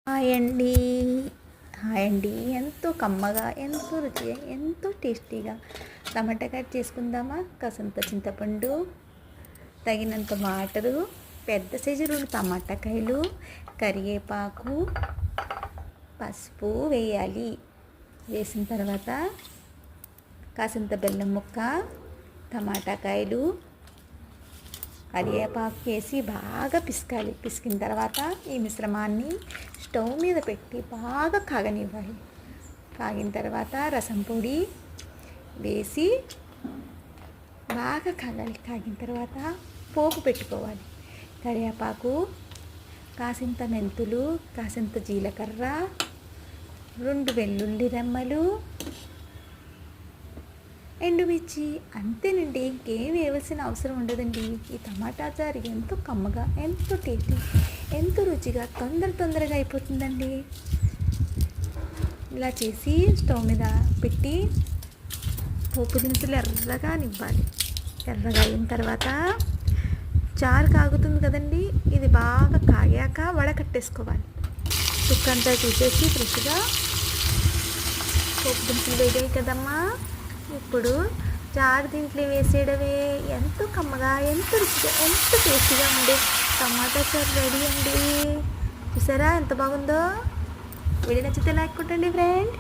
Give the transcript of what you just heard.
Hi అండి. Hi అండి. ఎంతో కమ్మగా, ఎంతో రుచిగా, ఎంతో టేస్టీగా టమాటా కట్ చేసుకుందామా? కాసంత చింతపండు, తగినంత వాటరు, పెద్ద సైజు 2 టమాటాకాయలు, కరివేపాకు, పసుపు వేయాలి. వేసిన తర్వాత కాసంత బెల్లం ముక్క, టమాటాకాయలు, కరివేపాకు వేసి బాగా పిసకాలి. పిసికిన తర్వాత ఈ మిశ్రమాన్ని స్టవ్ మీద పెట్టి బాగా కాగనివ్వాలి. కాగిన తర్వాత రసం పొడి వేసి బాగా కాగాలి. కాగిన తర్వాత పోపు పెట్టుకోవాలి. కరివేపాకు, కాసింత మెంతులు, కాసింత జీలకర్ర, 2 వెల్లుల్లి రెమ్మలు, ఎండుమిర్చి, అంతేనండి. ఇంకేం వేయాల్సిన అవసరం ఉండదండి. ఈ టమాటా చారు ఎంతో కమ్మగా, ఎంతో టేస్టీ, ఎంతో రుచిగా తొందరగా అయిపోతుందండి. ఇలా చేసి స్టవ్ మీద పెట్టి పోపు దినుసులు ఎర్రగా నింపాలి. ఎర్రగా అయిన తర్వాత చారు కాగుతుంది కదండి, ఇది బాగా కాగాక వడకట్టేసుకోవాలి. చుక్కంతా తీసేసి ఫ్రెష్గా పోపు దినుసులు వేగాయి కదమ్మా. ఇప్పుడు చారు దీంట్లో వేసేయడమే. ఎంతో కమ్మగా, ఎంతో రుచిగా, ఎంతో టేస్టీగా ఉండే టమాటా చారు రెడీ అండి. చూసారా ఎంత బాగుందో? వీడియో నచ్చితే లైక్ కొట్టండి ఫ్రెండ్.